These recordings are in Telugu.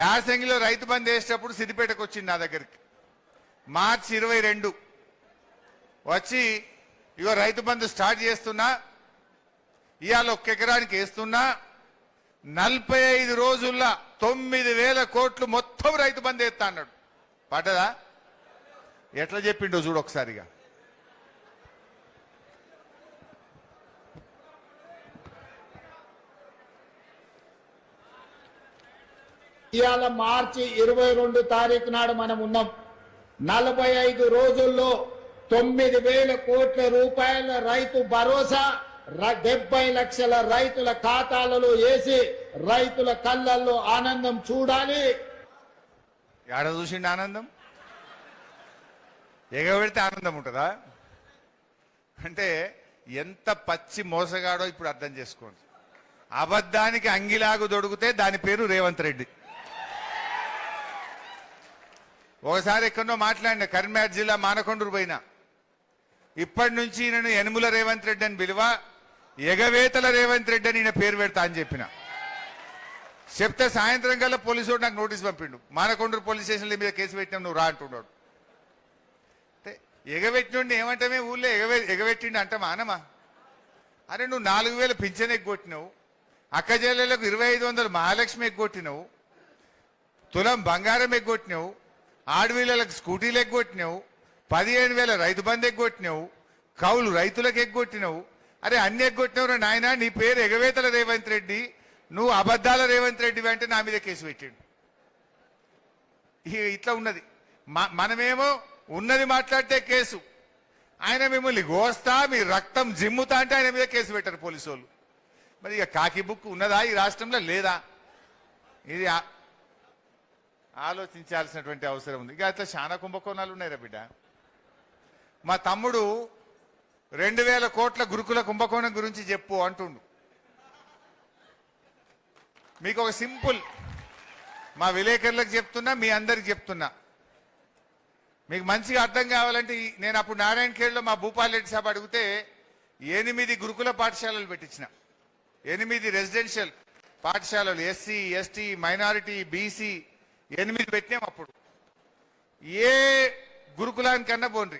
యాసంగిలో రైతు బంద్ వేసేటప్పుడు సిద్దిపేటకు వచ్చింది నా దగ్గరికి మార్చి 22 వచ్చి ఇగో రైతు బంద్ స్టార్ట్ చేస్తున్నా ఇవాళ 1 ఎకరానికి వేస్తున్నా 45 రోజుల్లో 9,000 కోట్లు మొత్తం రైతు బంద్ వేస్తా అన్నాడు. పడ్డదా? ఎట్లా చెప్పిండో చూడు ఒకసారిగా. ఇవాళ మార్చి 22 తారీఖు నాడు మనం ఉన్నాం. 45 రోజుల్లో 9,000 కోట్ల రూపాయల రైతు భరోసా 70 లక్షల రైతుల ఖాతాలలో వేసి రైతుల కళ్ళల్లో ఆనందం చూడాలి. ఏడ చూసిండి ఆనందం? ఎగబెడితే ఆనందం ఉంటుందా? అంటే ఎంత పచ్చి మోసగాడో ఇప్పుడు అర్థం చేసుకోండి. అబద్ధానికి అంగిలాగు దొడిగితే దాని పేరు రేవంత్ రెడ్డి. ఒకసారి ఎక్కడో మాట్లాడిన కరీంనగర్ జిల్లా మానకొండూరు పోయినా, ఇప్పటి నుంచి నేను యనుమల రేవంత్ రెడ్డి అని పిలువ, ఎగవేతల రేవంత్ రెడ్డి అని ఈయన పేరు పెడతా అని చెప్పిన. చెప్తే సాయంత్రం కల్లా పోలీసు నాకు నోటీస్ పంపిండు. మానకొండూరు పోలీస్ స్టేషన్లో మీద కేసు పెట్టినాం, నువ్వు రా అంటున్నాడు. అంటే ఎగబెట్టినోడిని ఏమంటామే ఊళ్ళో ఎగబెట్టిండు అంటే మానమా? అరే నువ్వు 4,000 పింఛన్ ఎగ్గొట్టినావు, అక్క చెల్లెలకు 2,500 మహాలక్ష్మి ఎగ్గొట్టినావు, తులం బంగారం ఎగ్గొట్టినావు, ఆడవిళ్ళలకు స్కూటీలు ఎగ్గొట్టినావు, 15,000 రైతు బంధు ఎగ్గొట్టినావు, కౌలు రైతులకు ఎగ్గొట్టినావు. అరే అన్ని ఎగ్గొట్టినవు నాయన, నీ పేరు ఎగవేతల రేవంత్ రెడ్డి, నువ్వు అబద్ధాల రేవంత్ రెడ్డి అంటే నా మీద కేసు పెట్టిండు. ఇట్లా ఉన్నది. మనమేమో ఉన్నది మాట్లాడితే కేసు, ఆయన మిమ్మల్ని గోస్తా మీ రక్తం జిమ్ముతా అంటే ఆయన మీద కేసు పెట్టారు పోలీసు వాళ్ళు. మరి ఇక కాకి బుక్ ఉన్నదా ఈ రాష్ట్రంలో? లేదా? ఇది ఆలోచించాల్సినటువంటి అవసరం ఉంది. ఇక అట్లా చాలా కుంభకోణాలు ఉన్నాయిరా బిడ్డ. మా తమ్ముడు 2,000 కోట్ల గురుకుల కుంభకోణం గురించి చెప్పు అంటుండు. మీకు ఒక సింపుల్, మా విలేకరులకు చెప్తున్నా, మీ అందరికి చెప్తున్నా, మీకు మంచిగా అర్థం కావాలంటే నేను అప్పుడు నారాయణఖేడ్లో మా భూపాల్ రెడ్డి సాబ్ అడిగితే 8 గురుకుల పాఠశాలలు పెట్టించిన, 8 రెసిడెన్షియల్ పాఠశాలలు, ఎస్సీ ఎస్టీ మైనారిటీ బీసీ 8 పెట్టినాం. అప్పుడు ఏ గురుకులానికన్నా పోండి,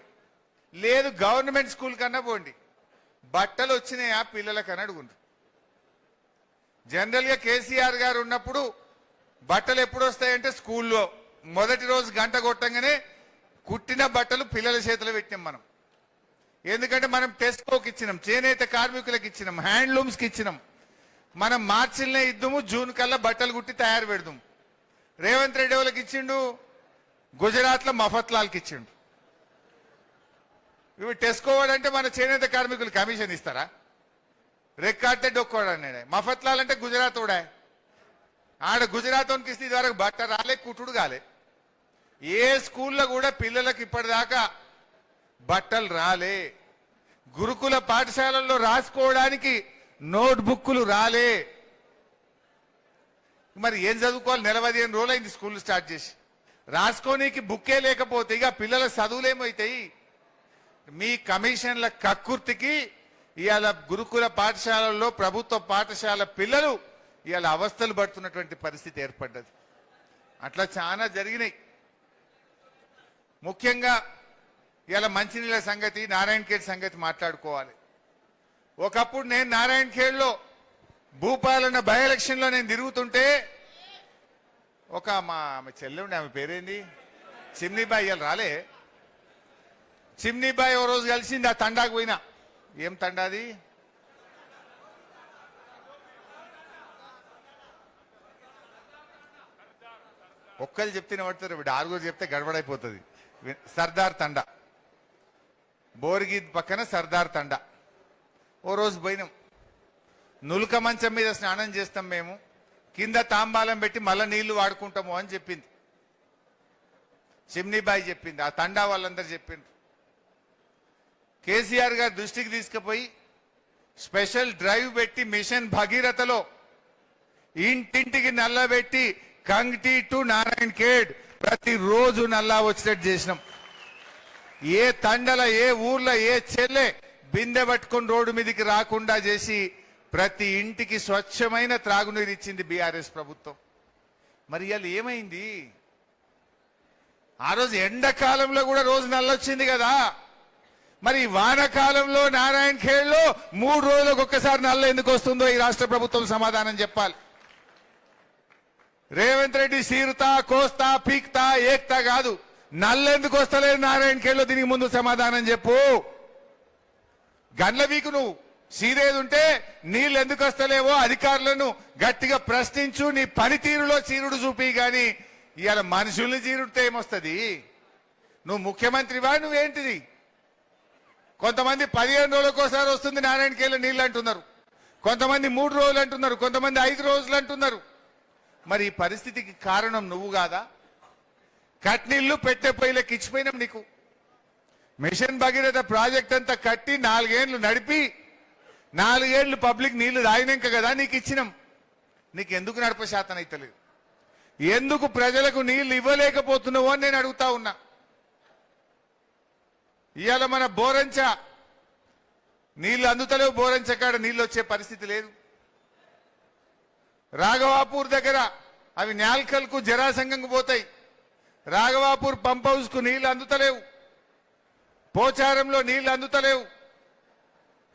లేదు గవర్నమెంట్ స్కూల్ కన్నా పోండి, బట్టలు వచ్చినాయా పిల్లలకన్నా అడుగుండ్రు. జనరల్ గా కేసీఆర్ గారు ఉన్నప్పుడు బట్టలు ఎప్పుడు వస్తాయంటే స్కూల్లో మొదటి రోజు గంట కొట్టంగానే కుట్టిన బట్టలు పిల్లల చేతిలో పెట్టినాం మనం. ఎందుకంటే మనం టెస్కోకి ఇచ్చినాం, చేనేత కార్మికులకు ఇచ్చినాం, హ్యాండ్లూమ్స్ కి ఇచ్చినాం. మనం మార్చిలనే ఇద్దాము, జూన్ కల్లా బట్టలు కుట్టి తయారు పెడదాం. రేవంత్ రెడ్డి వాళ్ళకి ఇచ్చిండు, గుజరాత్ లో మఫత్లాల్కి ఇచ్చిండు. ఇవి టెస్కోవాడంటే మన చేనేత కార్మికులు కమిషన్ ఇస్తారా? రెక్కాడితే డొక్కోడన్నాడే. మఫత్లాల్ అంటే గుజరాత్ కూడా, ఆడ గుజరాత్ వానికి ఇస్తే ఇదివరకు బట్ట రాలే, కుట్టుడు కాలే. ఏ స్కూల్లో కూడా పిల్లలకు ఇప్పటిదాకా బట్టలు రాలే. గురుకుల పాఠశాలల్లో రాసుకోవడానికి నోట్ బుక్కులు రాలే. మరి ఏం చదువుకోవాలి? 15 రోజులైంది స్కూల్ స్టార్ట్ చేసి, రాసుకోనీకి బుక్కే లేకపోతే ఇక పిల్లల చదువులేమవుతాయి? మీ కమిషన్ల కక్కుర్తికి ఇవాళ గురుకుల పాఠశాలల్లో ప్రభుత్వ పాఠశాల పిల్లలు ఇవాళ అవస్థలు పడుతున్నటువంటి పరిస్థితి ఏర్పడ్డది. అట్లా చాలా జరిగినాయి. ముఖ్యంగా ఇవాళ మంచినీళ్ళ సంగతి, నారాయణఖేడ్ సంగతి మాట్లాడుకోవాలి. ఒకప్పుడు నేను నారాయణఖేడ్లో భూపాలన్న బై ఎలక్షన్ లో నేను తిరుగుతుంటే ఒక మా చెల్లె ఉండే, ఆమె పేరేంది, చిమ్నీబాయి. ఇవాళ రాలే. చిమ్నీబాయి ఓ రోజు కలిసింది, ఆ తండాకు పోయినా. ఏం తండాది? ఒక్కరు చెప్తేనే పడతారు, 6 చెప్తే గడబడైపోతుంది. సర్దార్ తండా, బోర్గీద్ పక్కన సర్దార్ తండా. ఓ రోజు పోయినాం. నులుక మంచం మీద స్నానం చేస్తాం మేము, కింద తాంబాలం పెట్టి మళ్ళా నీళ్లు వాడుకుంటాము అని చెప్పింది చిమ్నీబాయి, చెప్పింది. ఆ తండా వాళ్ళందరూ చెప్పిండ్రు. కేసీఆర్ గారి దృష్టికి తీసుకుపోయి స్పెషల్ డ్రైవ్ పెట్టి మిషన్ భగీరథలో ఇంటింటికి నల్లా పెట్టి కంగ్టీ టు నారాయణఖేడ్ ప్రతిరోజు నల్లా వచ్చేటట్టు చేసినాం. ఏ తండల, ఏ ఊర్లో, ఏ చెల్లె బిందె పట్టుకొని రోడ్డు మీదకి రాకుండా చేసి ప్రతి ఇంటికి స్వచ్ఛమైన త్రాగునీరు ఇచ్చింది బీఆర్ఎస్ ప్రభుత్వం. మరి ఇవాళ ఏమైంది? ఆ రోజు ఎండాకాలంలో కూడా రోజు నల్లొచ్చింది కదా, మరి వానకాలంలో నారాయణ ఖేడ్లో 3 రోజులకు ఒక్కసారి నల్ల ఎందుకు వస్తుందో ఈ రాష్ట్ర ప్రభుత్వం సమాధానం చెప్పాలి. రేవంత్ రెడ్డి సీరుతా కోస్తా పీక్తా ఏక్తా కాదు, నల్ల ఎందుకు వస్తలేదు నారాయణ ఖేడ్లో, దీనికి ముందు సమాధానం చెప్పు. గండ్ల వీకు నువ్వు సీదేది ఉంటే నీళ్ళు ఎందుకు వస్తలేవో అధికారులను గట్టిగా ప్రశ్నించు, నీ పనితీరులో చీరుడు చూపి. గాని ఇవాళ మనుషుల్ని చీరుడితే ఏమొస్తుంది? నువ్వు ముఖ్యమంత్రివా నువ్వేంటిది? కొంతమంది 15 రోజులకోసారి వస్తుంది నారాయణ ఖేడ్లో నీళ్ళు అంటున్నారు, కొంతమంది 3 రోజులు అంటున్నారు, కొంతమంది 5 రోజులు అంటున్నారు. మరి ఈ పరిస్థితికి కారణం నువ్వు కాదా? కట్నీళ్లు పెట్టే పొయ్యిలకు ఇచ్చిపోయినాం నీకు. మిషన్ భగీరథ ప్రాజెక్ట్ అంతా కట్టి 4 ఏళ్లు నడిపి 4 ఏళ్లు పబ్లిక్ నీళ్లు తాగినాక కదా నీకు ఇచ్చినాం. నీకు ఎందుకు నడప శాతం అయితలేదు? ఎందుకు ప్రజలకు నీళ్లు ఇవ్వలేకపోతున్నావు అని నేను అడుగుతా ఉన్నా. ఇవాళ మన బోరంచ నీళ్లు అందుతలేవు, బోరంచ కాడ నీళ్లు వచ్చే పరిస్థితి లేదు. రాఘవాపూర్ దగ్గర అవి న్యాల్కల్కు జరాసంగంకు పోతాయి. రాఘవాపూర్ పంప్ హౌస్ కు నీళ్లు అందుతలేవు, పోచారంలో నీళ్లు అందుతలేవు,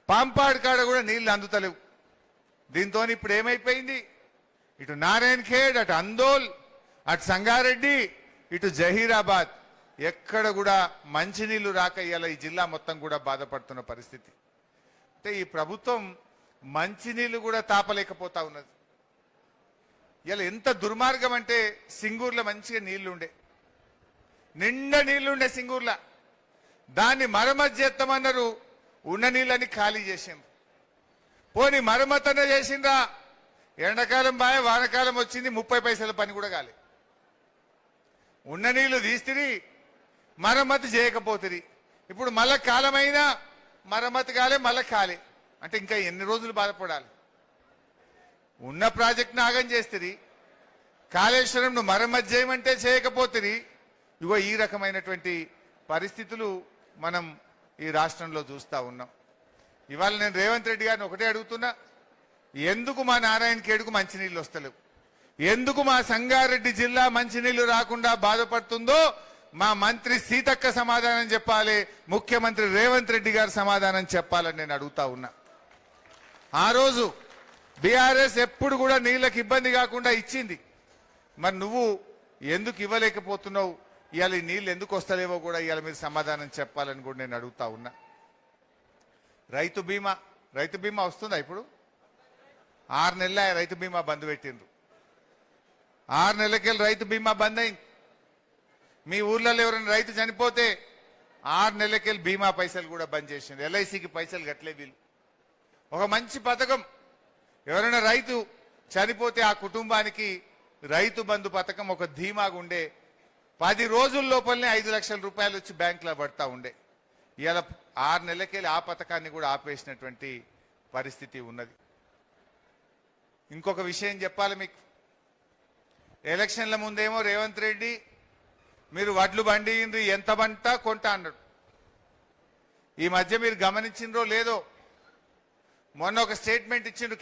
పాంపాడు కాడ కూడా నీళ్లు అందుతలేవు. దీంతో ఇప్పుడు ఏమైపోయింది? ఇటు నారాయణ ఖేడ్, అటు అందోల్, అటు సంగారెడ్డి, ఇటు జహీరాబాద్ ఎక్కడ కూడా మంచినీళ్లు రాక ఇవాళ ఈ జిల్లా మొత్తం కూడా బాధపడుతున్న పరిస్థితి. అంటే ఈ ప్రభుత్వం మంచినీళ్లు కూడా తాపలేకపోతా ఉన్నది. ఇలా ఎంత దుర్మార్గం అంటే, సింగూర్లో మంచిగా నీళ్లుండే, నిండా నీళ్లుండే సింగూర్ల, దాన్ని మరమ్మతు చేస్తామన్నారు, ఉన్న నీళ్ళని ఖాళీ చేసిండ్రు. పోనీ మరమ్మతన చేసిండ్రా, ఎండాకాలం బాయ్ వానకాలం వచ్చింది, 30 పైసల పని కూడా కాలే. ఉన్న నీళ్లు తీస్తిరి, మరమ్మతు చేయకపోతుంది. ఇప్పుడు మళ్ళా కాలమైనా మరమ్మతు కాలే, మళ్ళా కాలే అంటే ఇంకా ఎన్ని రోజులు బాధపడాలి? ఉన్న ప్రాజెక్ట్ నాగం చేస్తుంది, కాళేశ్వరంను మరమ్మతు చేయమంటే చేయకపోతుంది. ఇగో ఈ రకమైనటువంటి పరిస్థితులు మనం ఈ రాష్ట్రంలో చూస్తా ఉన్నాం. ఇవాళ నేను రేవంత్ రెడ్డి గారిని ఒకటే అడుగుతున్నా, ఎందుకు మా నారాయణ ఖేడ్కు మంచినీళ్ళు వస్తలేవు? ఎందుకు మా సంగారెడ్డి జిల్లా మంచినీళ్లు రాకుండా బాధపడుతుందో మా మంత్రి సీతక్క సమాధానం చెప్పాలి, ముఖ్యమంత్రి రేవంత్ రెడ్డి గారు సమాధానం చెప్పాలని నేను అడుగుతా ఉన్నా. ఆ రోజు బీఆర్ఎస్ ఎప్పుడు కూడా నీళ్లకు ఇబ్బంది కాకుండా ఇచ్చింది, మరి నువ్వు ఎందుకు ఇవ్వలేకపోతున్నావు? ఇవాళ ఈ నీళ్ళు ఎందుకు వస్తలేవో కూడా ఇవాళ మీరు సమాధానం చెప్పాలని కూడా నేను అడుగుతా ఉన్నా. రైతు బీమా వస్తుందా? ఇప్పుడు 6 నెలల రైతు బీమా బంద్ పెట్టిండ్రు. 6 నెలలకెళ్ళి రైతు బీమా బంద్ అయింది. మీ ఊర్లలో ఎవరైనా రైతు చనిపోతే 6 నెలలకెళ్ళి బీమా పైసలు కూడా బంద్ చేసిండ్రు. ఎల్ఐసికి పైసలు కట్టలే వీళ్ళు. ఒక మంచి పథకం, ఎవరైనా రైతు చనిపోతే ఆ కుటుంబానికి రైతు బంధు పథకం ఒక ధీమాగా ఉండే, 10 రోజుల లోపలనే 5 లక్షల రూపాయలు వచ్చి బ్యాంకులో పడతా ఉండే. ఇవాళ 6 నెలలకెళ్ళి ఆ పథకాన్ని కూడా ఆపేసినటువంటి పరిస్థితి ఉన్నది. ఇంకొక విషయం చెప్పాలి మీకు, ఎలక్షన్ల ముందేమో రేవంత్ రెడ్డి మీరు వడ్లు బండియండ్రి, ఎంత బంట కొంటా అన్నాడు. ఈ మధ్య మీరు గమనించిండ్రో లేదో, మొన్న ఒక స్టేట్మెంట్ ఇచ్చిండ్రు.